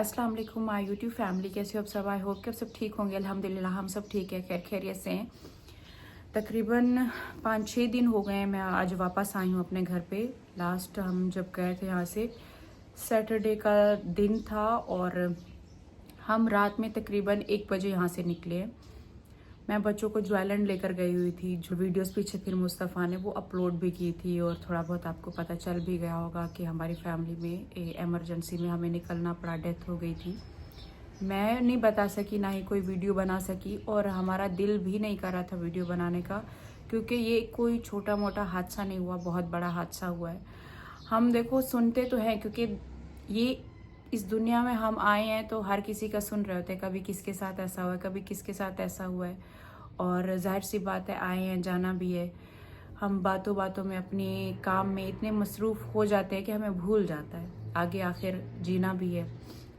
अस्सलाम वालेकुम my YouTube family, कैसे हो आप सब? आई होप कि आप सब ठीक होंगे। अल्हम्दुलिल्लाह हम सब ठीक है, खैर खैरियत से हैं। तकरीबन 5-6 दिन हो गए हैं, मैं आज वापस आई हूँ अपने घर पे। लास्ट हम जब गए थे यहाँ से, सैटरडे का दिन था और हम रात में तकरीबन 1 बजे यहाँ से निकले। मैं बच्चों को जो आइलैंड लेकर गई हुई थी, जो वीडियोस पीछे फिर मुस्तफ़ा ने वो अपलोड भी की थी और थोड़ा बहुत आपको पता चल भी गया होगा कि हमारी फैमिली में एमरजेंसी में हमें निकलना पड़ा, डेथ हो गई थी। मैं नहीं बता सकी, ना ही कोई वीडियो बना सकी और हमारा दिल भी नहीं कर रहा था वीडियो बनाने का, क्योंकि ये कोई छोटा मोटा हादसा नहीं हुआ, बहुत बड़ा हादसा हुआ है। हम देखो सुनते तो हैं, क्योंकि ये इस दुनिया में हम आए हैं तो हर किसी का सुन रहे होते हैं, कभी किसके साथ ऐसा हुआ है, कभी किसके साथ ऐसा हुआ है। और जाहिर सी बात है, आए हैं जाना भी है। हम बातों बातों में अपने काम में इतने मसरूफ़ हो जाते हैं कि हमें भूल जाता है आगे आखिर जीना भी है,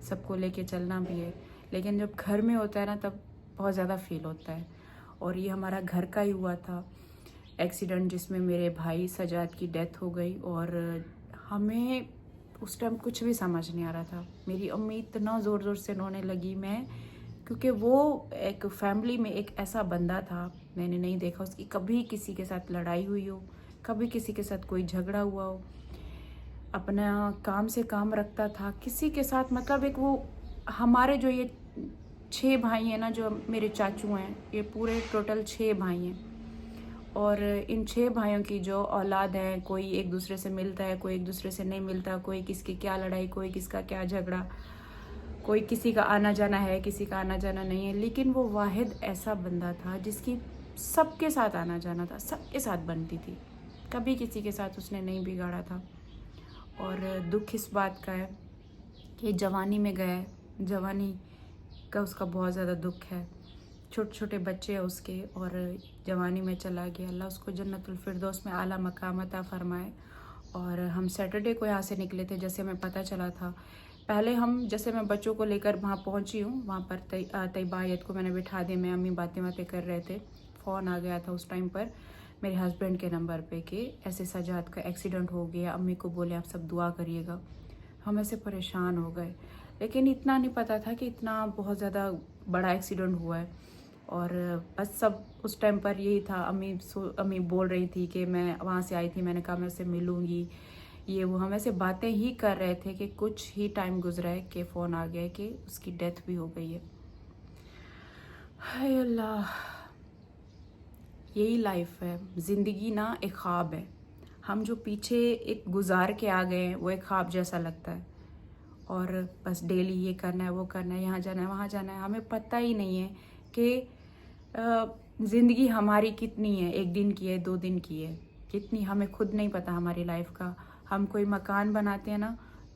सबको लेके चलना भी है। लेकिन जब घर में होता है ना, तब बहुत ज़्यादा फील होता है। और ये हमारा घर का ही हुआ था एक्सीडेंट, जिसमें मेरे भाई सजाद की डेथ हो गई। और हमें उस टाइम कुछ भी समझ नहीं आ रहा था। मेरी अम्मी इतना ज़ोर ज़ोर से रोने लगी, मैं क्योंकि वो एक फैमिली में एक ऐसा बंदा था, मैंने नहीं देखा उसकी कभी किसी के साथ लड़ाई हुई हो, कभी किसी के साथ कोई झगड़ा हुआ हो। अपना काम से काम रखता था, किसी के साथ मतलब एक वो हमारे जो ये 6 भाई हैं ना, जो मेरे चाचू हैं, ये पूरे टोटल 6 भाई हैं। और इन 6 भाइयों की जो औलाद है, कोई एक दूसरे से मिलता है, कोई एक दूसरे से नहीं मिलता, कोई किसकी क्या लड़ाई, कोई किसका क्या झगड़ा, कोई किसी का आना जाना है, किसी का आना जाना नहीं है। लेकिन वो वाहिद ऐसा बंदा था जिसकी सबके साथ आना जाना था, सबके साथ बनती थी, कभी किसी के साथ उसने नहीं बिगाड़ा था। और दुख इस बात का है कि जवानी में गया है, जवानी का उसका बहुत ज़्यादा दुख है। छोटे छोटे बच्चे हैं उसके और जवानी में चला गया। अल्लाह उसको जन्नतुल फिरदौस में आला मकाम अता फरमाए। और हम सैटरडे को यहाँ से निकले थे, जैसे हमें पता चला था। पहले हम जैसे मैं बच्चों को लेकर वहाँ पहुँची हूँ, वहाँ पर तैयबा आयत को मैंने बिठा दिया, मैं अम्मी बातें बातें कर रहे थे। फ़ोन आ गया था उस टाइम पर मेरे हस्बैंड के नंबर पे कि ऐसे सजाद का एक्सीडेंट हो गया, अम्मी को बोले आप सब दुआ करिएगा। हम ऐसे परेशान हो गए, लेकिन इतना नहीं पता था कि इतना बहुत ज़्यादा बड़ा एक्सीडेंट हुआ है। और बस सब उस टाइम पर यही था। अम्मी बोल रही थी कि मैं वहाँ से आई थी, मैंने कहा मैं उससे मिलूँगी, ये वो हम ऐसे बातें ही कर रहे थे कि कुछ ही टाइम गुजरा है कि फ़ोन आ गया है कि उसकी डेथ भी हो गई है। हाय अल्लाह, यही लाइफ है। ज़िंदगी ना एक ख्वाब है, हम जो पीछे एक गुजार के आ गए हैं वो एक ख्वाब जैसा लगता है। और बस डेली ये करना है, वो करना है, यहाँ जाना है, वहाँ जाना है। हमें पता ही नहीं है कि ज़िंदगी हमारी कितनी है, 1 दिन की है, 2 दिन की है, कितनी हमें खुद नहीं पता हमारी लाइफ का। हम कोई मकान बनाते हैं ना,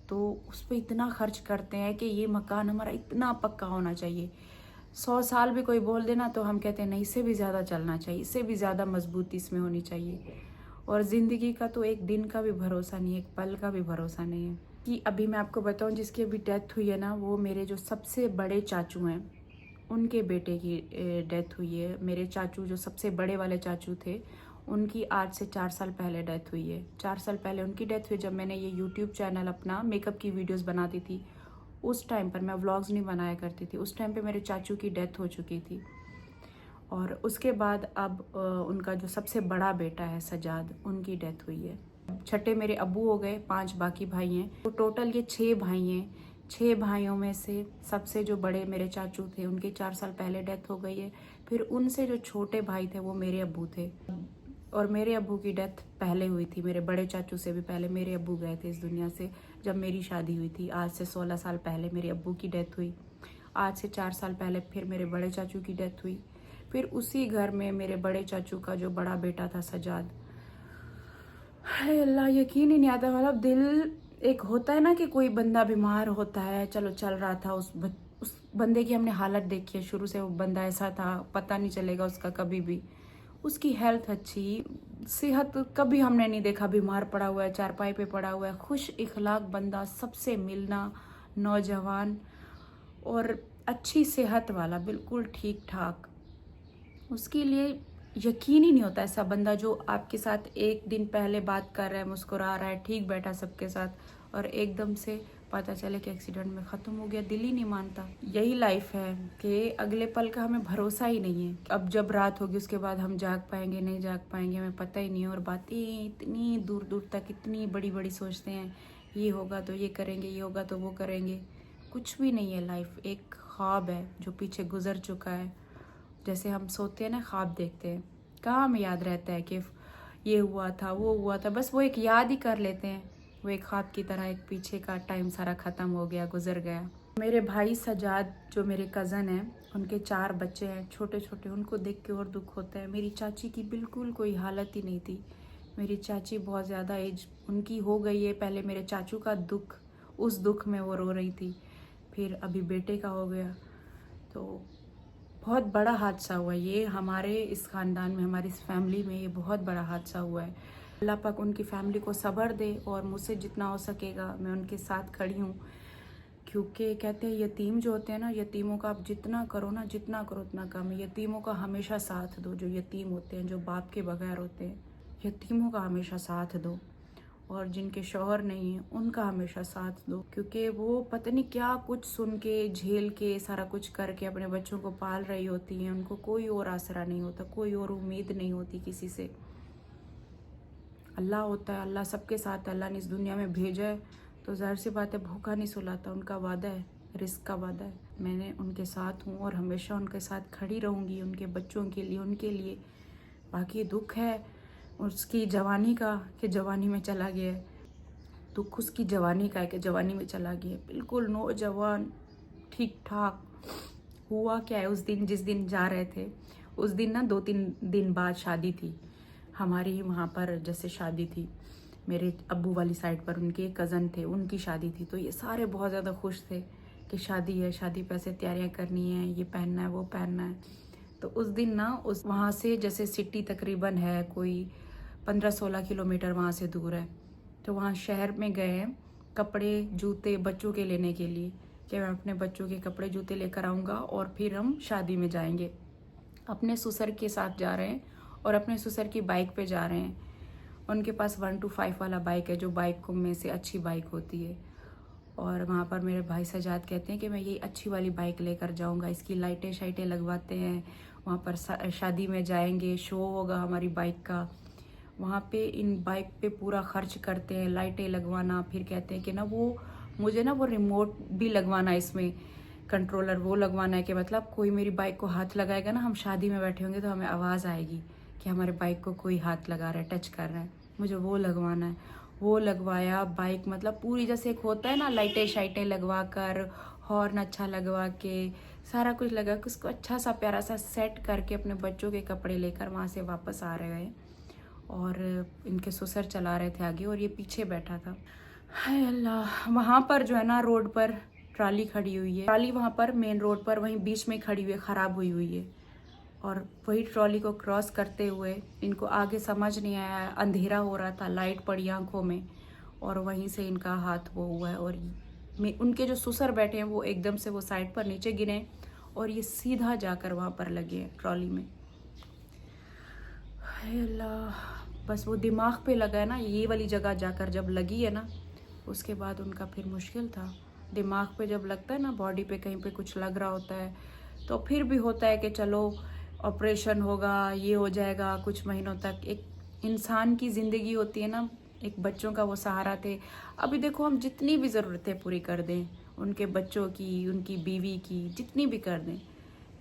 तो उस पर इतना खर्च करते हैं कि ये मकान हमारा इतना पक्का होना चाहिए। 100 साल भी कोई बोल देना तो हम कहते हैं नहीं, इससे भी ज़्यादा चलना चाहिए, इससे भी ज़्यादा मजबूती इसमें होनी चाहिए। और ज़िंदगी का तो 1 दिन का भी भरोसा नहीं है, 1 पल का भी भरोसा नहीं है। कि अभी मैं आपको बताऊं, जिसकी अभी डेथ हुई है ना, वो मेरे जो सबसे बड़े चाचू हैं, उनके बेटे की डेथ हुई है। मेरे चाचू जो सबसे बड़े वाले चाचू थे, उनकी आज से 4 साल पहले डेथ हुई है। 4 साल पहले उनकी डेथ हुई जब मैंने ये यूट्यूब चैनल अपना मेकअप की वीडियोस बनाती थी। उस टाइम पर मैं व्लॉग्स नहीं बनाया करती थी, उस टाइम पे मेरे चाचू की डेथ हो चुकी थी। और उसके बाद अब उनका जो सबसे बड़ा बेटा है सजाद, उनकी डेथ हुई है। छठे मेरे अब्बू हो गए, 5 बाकी भाई हैं, तो टोटल ये 6 भाई हैं। 6 भाइयों में से सबसे जो बड़े मेरे चाचू थे, उनके 4 साल पहले डेथ हो गई है। फिर उनसे जो छोटे भाई थे वो मेरे अब्बू थे। और मेरे अब्बू की डेथ पहले हुई थी, मेरे बड़े चाचू से भी पहले मेरे अब्बू गए थे इस दुनिया से, जब मेरी शादी हुई थी। आज से 16 साल पहले मेरे अब्बू की डेथ हुई। आज से 4 साल पहले फिर मेरे बड़े चाचू की डेथ हुई। फिर उसी घर में मेरे बड़े चाचू का जो बड़ा बेटा था सजाद। हाय अल्लाह, यकीन ही नहीं आता। मतलब दिल एक होता है ना कि कोई बंदा बीमार होता है, चलो चल रहा था, उस बंदे की हमने हालत देखी है। शुरू से वो बंदा ऐसा था, पता नहीं चलेगा उसका कभी भी। उसकी हेल्थ अच्छी, सेहत कभी हमने नहीं देखा बीमार पड़ा हुआ है, चारपाई पे पड़ा हुआ है। खुश इखलाक बंदा, सबसे मिलना, नौजवान और अच्छी सेहत वाला, बिल्कुल ठीक ठाक। उसके लिए यकीन ही नहीं होता, ऐसा बंदा जो आपके साथ 1 दिन पहले बात कर रहा है, मुस्कुरा रहा है, ठीक बैठा सबके साथ, और एकदम से पता चले कि एक्सीडेंट में ख़त्म हो गया, दिल ही नहीं मानता। यही लाइफ है कि अगले पल का हमें भरोसा ही नहीं है। अब जब रात होगी उसके बाद हम जाग पाएंगे नहीं जाग पाएंगे हमें पता ही नहीं है। और बातें इतनी दूर दूर तक इतनी बड़ी बड़ी सोचते हैं, ये होगा तो ये करेंगे, ये होगा तो वो करेंगे। कुछ भी नहीं है। लाइफ एक ख्वाब है जो पीछे गुजर चुका है। जैसे हम सोते हैं ना, ख्वाब देखते हैं, कहाँ हमें याद रहता है कि ये हुआ था वो हुआ था, बस वो एक याद ही कर लेते हैं। वो एक ख्वाब की तरह एक पीछे का टाइम सारा ख़त्म हो गया, गुजर गया। मेरे भाई सजाद जो मेरे कज़न हैं, उनके 4 बच्चे हैं छोटे छोटे, उनको देख के और दुख होता है। मेरी चाची की बिल्कुल कोई हालत ही नहीं थी। मेरी चाची बहुत ज़्यादा एज उनकी हो गई है। पहले मेरे चाचू का दुख, उस दुख में वो रो रही थी, फिर अभी बेटे का हो गया। तो बहुत बड़ा हादसा हुआ ये हमारे इस ख़ानदान में, हमारी इस फैमिली में ये बहुत बड़ा हादसा हुआ है। अल्लाह पाक उनकी फैमिली को सब्र दे और मुझसे जितना हो सकेगा मैं उनके साथ खड़ी हूँ। क्योंकि कहते हैं यतीम जो होते हैं ना, यतीमों का आप जितना करो ना, जितना करो उतना कम है। यतीमों का हमेशा साथ दो। जो यतीम होते हैं, जो बाप के बगैर होते हैं, यतीमों का हमेशा साथ दो। और जिनके शौहर नहीं है उनका हमेशा साथ दो। क्योंकि वो पता नहीं क्या कुछ सुन के झेल के सारा कुछ करके अपने बच्चों को पाल रही होती हैं। उनको कोई और आसरा नहीं होता, कोई और उम्मीद नहीं होती किसी से। अल्लाह होता है, अल्लाह सबके साथ। अल्लाह ने इस दुनिया में भेजा है तो ज़ाहिर सी बात है भूखा नहीं सुलाता। उनका वादा है, रिस्क का वादा है। मैंने उनके साथ हूँ और हमेशा उनके साथ खड़ी रहूँगी, उनके बच्चों के लिए, उनके लिए। बाकी दुख है उसकी जवानी का कि जवानी में चला गया है। दुख उसकी जवानी का है कि जवानी में चला गया है। बिल्कुल नौजवान, ठीक ठाक। हुआ क्या है, उस दिन जिस दिन जा रहे थे, उस दिन ना 2-3 दिन बाद शादी थी हमारी ही वहाँ पर। जैसे शादी थी मेरे अब्बू वाली साइड पर, उनके कज़न थे, उनकी शादी थी। तो ये सारे बहुत ज़्यादा खुश थे कि शादी है, शादी पे ऐसे तैयारियाँ करनी है, ये पहनना है, वो पहनना है। तो उस दिन ना उस वहाँ से जैसे सिटी तकरीबन है कोई 15-16 किलोमीटर वहाँ से दूर है। तो वहाँ शहर में गए हैं कपड़े जूते बच्चों के लेने के लिए कि मैं अपने बच्चों के कपड़े जूते लेकर आऊँगा और फिर हम शादी में जाएंगे। अपने ससुर के साथ जा रहे हैं और अपने ससुर की बाइक पे जा रहे हैं। उनके पास 125 वाला बाइक है जो बाइक में से अच्छी बाइक होती है। और वहाँ पर मेरे भाई सजाद कहते हैं कि मैं ये अच्छी वाली बाइक लेकर जाऊँगा, इसकी लाइटें शाइटें लगवाते हैं, वहाँ पर शादी में जाएंगे, शो होगा हमारी बाइक का। वहाँ पे इन बाइक पे पूरा खर्च करते हैं, लाइटें लगवाना। फिर कहते हैं कि ना वो मुझे ना वो रिमोट भी लगवाना, इसमें कंट्रोलर वो लगवाना है कि मतलब कोई मेरी बाइक को हाथ लगाएगा ना, हम शादी में बैठे होंगे तो हमें आवाज़ आएगी कि हमारे बाइक को कोई हाथ लगा रहा है, टच कर रहा है। मुझे वो लगवाना है। वो लगवाया बाइक, मतलब पूरी जैसे एक होता है ना लाइटें शाइटें लगवा कर, हॉर्न अच्छा लगवा के, सारा कुछ लगा के उसको अच्छा सा प्यारा सा सेट करके अपने बच्चों के कपड़े लेकर वहाँ से वापस आ रहे हैं। और इनके ससुर चला रहे थे आगे और ये पीछे बैठा था। हाय अल्लाह। वहाँ पर जो है ना रोड पर ट्राली खड़ी हुई है। ट्राली वहाँ पर मेन रोड पर वहीं बीच में खड़ी हुई है, ख़राब हुई हुई है। और वही ट्रॉली को क्रॉस करते हुए इनको आगे समझ नहीं आया, अंधेरा हो रहा था, लाइट पड़ी आंखों में और वहीं से इनका हाथ वो हुआ है। और उनके जो ससुर बैठे हैं वो एकदम से वो साइड पर नीचे गिरे और ये सीधा जाकर वहाँ पर लगे हैं ट्रॉली में। हाय अल्लाह। बस वो दिमाग पे लगा है ना, ये वाली जगह जाकर जब लगी है ना, उसके बाद उनका फिर मुश्किल था। दिमाग पे जब लगता है ना, बॉडी पे कहीं पे कुछ लग रहा होता है तो फिर भी होता है कि चलो ऑपरेशन होगा, ये हो जाएगा कुछ महीनों तक। एक इंसान की ज़िंदगी होती है ना, एक बच्चों का वो सहारा थे। अभी देखो हम जितनी भी ज़रूरतें पूरी कर दें, उनके बच्चों की, उनकी बीवी की, जितनी भी कर दें,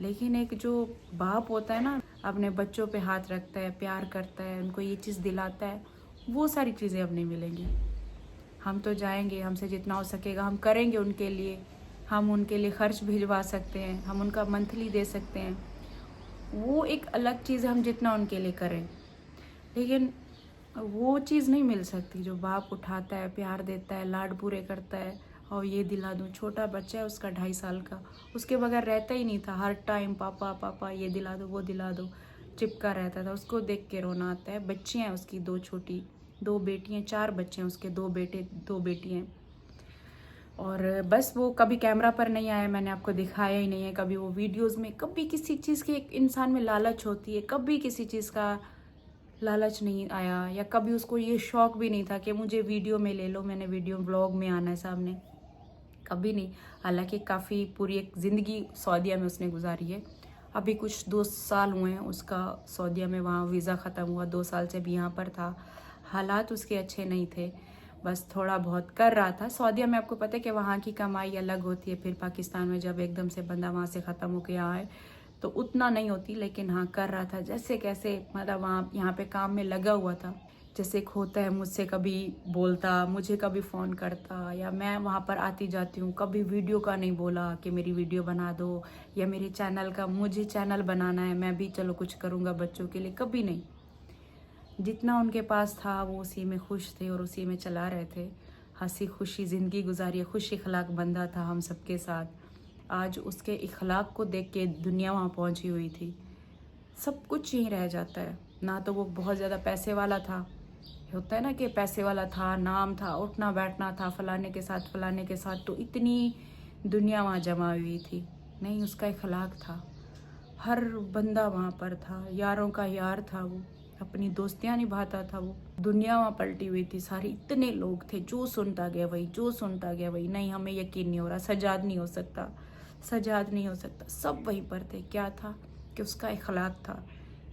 लेकिन एक जो बाप होता है ना, अपने बच्चों पे हाथ रखता है, प्यार करता है, उनको ये चीज़ दिलाता है, वो सारी चीज़ें अब नहीं मिलेंगी। हम तो जाएंगे, हमसे जितना हो सकेगा हम करेंगे उनके लिए। हम उनके लिए खर्च भिजवा सकते हैं, हम उनका मंथली दे सकते हैं, वो एक अलग चीज़ है हम जितना उनके लिए करें। लेकिन वो चीज़ नहीं मिल सकती जो बाप उठाता है, प्यार देता है, लाड पूरे करता है। और ये दिला दूँ, छोटा बच्चा है उसका 2.5 साल का, उसके बगैर रहता ही नहीं था। हर टाइम पापा पापा, ये दिला दो, वो दिला दो, चिपका रहता था। उसको देख के रोना आता है। बच्चियाँ हैं उसकी 2 छोटी, 2 बेटियाँ, 4 बच्चे हैं उसके, 2 बेटे 2 बेटियाँ। और बस वो कभी कैमरा पर नहीं आया, मैंने आपको दिखाया ही नहीं है कभी वो वीडियोस में। कभी किसी चीज़ की एक इंसान में लालच होती है, कभी किसी चीज़ का लालच नहीं आया, या कभी उसको ये शौक भी नहीं था कि मुझे वीडियो में ले लो, मैंने वीडियो ब्लॉग में आना है सामने। कभी नहीं। हालांकि काफ़ी पूरी एक ज़िंदगी सऊदीया में उसने गुजारी है। अभी कुछ 2 साल हुए हैं उसका सऊदीया में, वहाँ वीज़ा ख़त्म हुआ, 2 साल से भी यहाँ पर था। हालात उसके अच्छे नहीं थे, बस थोड़ा बहुत कर रहा था। सऊदीया में आपको पता है कि वहाँ की कमाई अलग होती है, फिर पाकिस्तान में जब एकदम से बंदा वहाँ से ख़त्म होकर यहाँ आए तो उतना नहीं होती, लेकिन हाँ कर रहा था जैसे कैसे, मतलब वहाँ यहाँ पे काम में लगा हुआ था। जैसे एक होता है, मुझसे कभी बोलता, मुझे कभी फ़ोन करता, या मैं वहाँ पर आती जाती हूँ, कभी वीडियो का नहीं बोला कि मेरी वीडियो बना दो, या मेरे चैनल का, मुझे चैनल बनाना है, मैं भी चलो कुछ करूँगा बच्चों के लिए, कभी नहीं। जितना उनके पास था वो उसी में खुश थे और उसी में चला रहे थे। हंसी खुशी ज़िंदगी गुजारी, खुश इखलाक बंदा था हम सबके साथ। आज उसके इखलाक को देख के दुनिया वहाँ पहुँची हुई थी। सब कुछ यहीं रह जाता है। ना तो वो बहुत ज़्यादा पैसे वाला था, होता है ना कि पैसे वाला था, नाम था, उठना बैठना था फलाने के साथ फलाने के साथ, तो इतनी दुनिया वहाँ जमा हुई थी। नहीं, उसका इखलाक था। हर बंदा वहाँ पर था, यारों का यार था वो, अपनी दोस्तियाँ निभाता था वो। दुनिया वहाँ पलटी हुई थी सारी, इतने लोग थे, जो सुनता गया वही, जो सुनता गया वही। नहीं, हमें यकीन नहीं हो रहा, सजाद नहीं हो सकता, सजाद नहीं हो सकता, सब वहीं पर थे। क्या था कि उसका इखलाक था,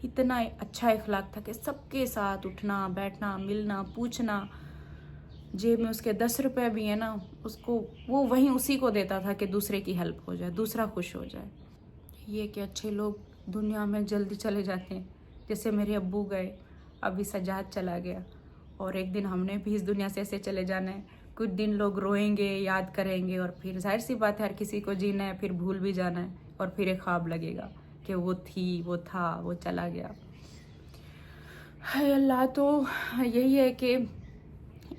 इतना अच्छा इखलाक था कि सबके साथ उठना बैठना, मिलना, पूछना। जेब में उसके 10 रुपए भी है ना, उसको वो वहीं उसी को देता था कि दूसरे की हेल्प हो जाए, दूसरा खुश हो जाए। ये कि अच्छे लोग दुनिया में जल्दी चले जाते हैं, जैसे मेरे अब्बू गए, अभी सजाद चला गया, और एक दिन हमने भी इस दुनिया से ऐसे चले जाना है। कुछ दिन लोग रोएंगे, याद करेंगे, और फिर जाहिर सी बात है हर किसी को जीना है, फिर भूल भी जाना है, और फिर एक ख्वाब लगेगा कि वो थी, वो था, वो चला गया। हाय अल्लाह, तो यही है कि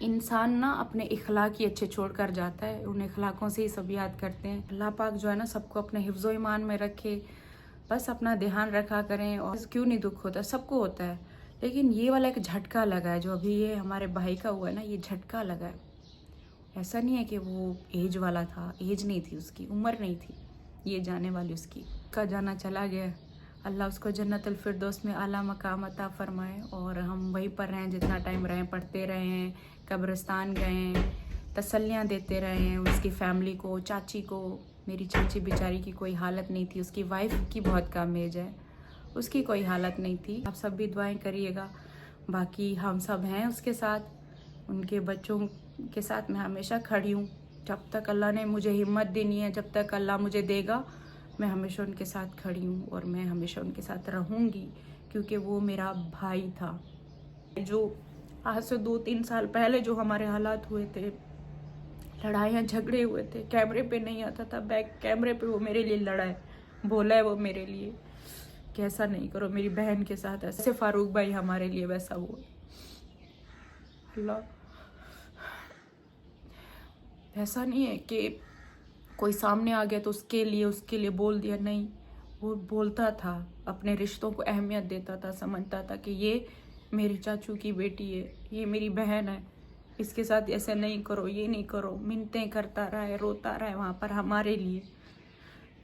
इंसान ना अपने इखलाक ही अच्छे छोड़ कर जाता है, उन इखलाकों से ही सब याद करते हैं। अल्लाह पाक जो है ना सबको अपने हिफ्ज़ो ईमान में रखे, बस अपना ध्यान रखा करें। और क्यों नहीं दुख होता, सबको होता है, लेकिन ये वाला एक झटका लगा है जो अभी ये हमारे भाई का हुआ है ना, ये झटका लगा है। ऐसा नहीं है कि वो एज वाला था, एज नहीं थी उसकी, उम्र नहीं थी ये जाने वाली उसकी, का जाना चला गया। अल्लाह उसको जन्नतुल फिरदौस में आला मकाम अता फरमाए, और हम वहीं पर रहें जितना टाइम रहें, पढ़ते रहे हैं, कब्रिस्तान गए हैं, तसल्लियाँ देते रहे हैं उसकी फैमिली को, चाची को। मेरी चाची बेचारी की कोई हालत नहीं थी, उसकी वाइफ की बहुत कम एज है, उसकी कोई हालत नहीं थी। आप सब भी दुआएं करिएगा। बाकी हम सब हैं उसके साथ, उनके बच्चों के साथ मैं हमेशा खड़ी हूँ। जब तक अल्लाह ने मुझे हिम्मत देनी है, जब तक अल्लाह मुझे देगा, मैं हमेशा उनके साथ खड़ी हूँ, और मैं हमेशा उनके साथ रहूँगी, क्योंकि वो मेरा भाई था। जो आज से 2-3 साल पहले जो हमारे हालात हुए थे, लड़ाइयाँ झगड़े हुए थे, कैमरे पे नहीं आता था, बैक कैमरे पे वो मेरे लिए लड़ा है, बोला है वो मेरे लिए कि ऐसा नहीं करो मेरी बहन के साथ, ऐसे फारूक भाई हमारे लिए वैसा वो। अल्लाह, ऐसा नहीं है कि कोई सामने आ गया तो उसके लिए बोल दिया, नहीं, वो बोलता था, अपने रिश्तों को अहमियत देता था, समझता था कि ये मेरी चाचू की बेटी है, ये मेरी बहन है, इसके साथ ऐसे नहीं करो, ये नहीं करो, मिन्नतें करता रहा है, रोता रहा है वहाँ पर हमारे लिए।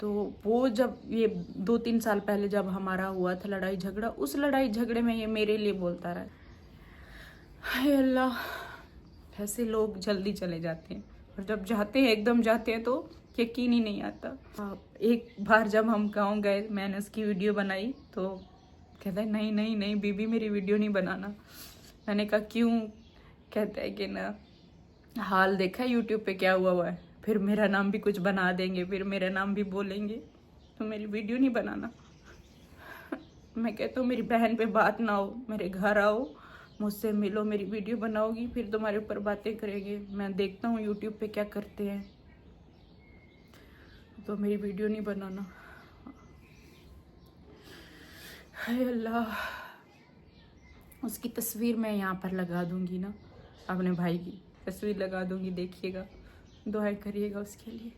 तो वो जब ये 2-3 साल पहले जब हमारा हुआ था लड़ाई झगड़ा, उस लड़ाई झगड़े में ये मेरे लिए बोलता रहा। हाय अल्लाह, ऐसे लोग जल्दी चले जाते हैं, और जब जाते हैं, एकदम जाते हैं, तो यकीन ही नहीं आता। एक बार जब हम गाँव गए, मैंने उसकी वीडियो बनाई, तो कहता है नहीं नहीं नहीं बीबी, मेरी वीडियो नहीं बनाना। मैंने कहा क्यों? कहता है कि ना, हाल देखा है यूट्यूब पे क्या हुआ है, फिर मेरा नाम भी कुछ बना देंगे, फिर मेरा नाम भी बोलेंगे, तो मेरी वीडियो नहीं बनाना। मैं कहता हूँ मेरी बहन पे बात ना हो, मेरे घर आओ, मुझसे मिलो, मेरी वीडियो बनाओगी, फिर तुम्हारे ऊपर बातें करेंगे। मैं देखता हूँ यूट्यूब पे क्या करते हैं, तो मेरी वीडियो नहीं बनाना। हाय अल्लाह, उसकी तस्वीर मैं यहाँ पर लगा दूंगी ना, अपने भाई की तस्वीर लगा दूंगी, देखिएगा, दुआएं करिएगा उसके लिए।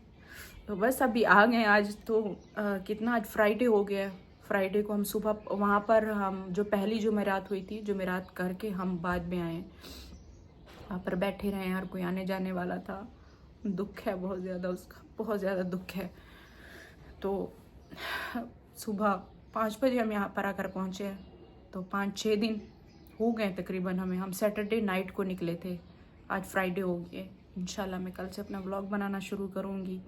तो बस अभी आ गए आज, तो कितना, आज फ्राइडे हो गया। फ्राइडे को हम सुबह वहाँ पर, हम जो पहली जुमेरात हुई थी, जुमेरात करके हम बाद में आए, वहाँ पर बैठे रहे, हर कोई आने जाने वाला था। दुख है बहुत ज़्यादा उसका, बहुत ज़्यादा दुख है। तो सुबह 5 बजे हम यहाँ पर आकर पहुँचे हैं, तो 5-6 दिन हो गए तकरीबन हमें। हम सैटरडे नाइट को निकले थे, आज फ्राइडे हो गए, इंशाल्लाह मैं कल से अपना व्लॉग बनाना शुरू करूँगी।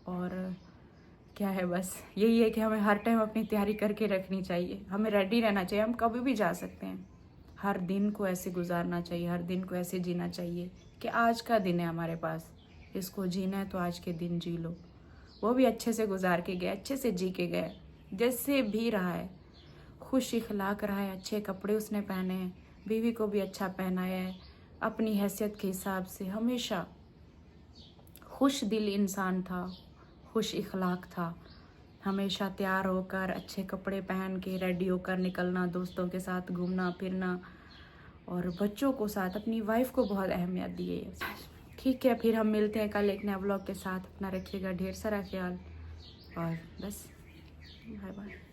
और क्या है, बस यही है कि हमें हर टाइम अपनी तैयारी करके रखनी चाहिए, हमें रेडी रहना चाहिए, हम कभी भी जा सकते हैं। हर दिन को ऐसे गुजारना चाहिए, हर दिन को ऐसे जीना चाहिए कि आज का दिन है हमारे पास, इसको जीना है तो आज के दिन जी लो। वो भी अच्छे से गुजार के गए, अच्छे से जी के गए, जैसे भी रहा है, खुश इखलाक रहा है, अच्छे कपड़े उसने पहने हैं, बीवी को भी अच्छा पहनाया है, अपनी हैसियत के हिसाब से हमेशा खुश दिल इंसान था, खुश इखलाक था। हमेशा तैयार होकर अच्छे कपड़े पहन के रेडी होकर निकलना, दोस्तों के साथ घूमना फिरना, और बच्चों को साथ, अपनी वाइफ को बहुत अहमियत दी है। ठीक है, फिर हम मिलते हैं कल एक नया व्लॉग के साथ। अपना रखिएगा ढेर सारा ख्याल, और बस बाय बाय।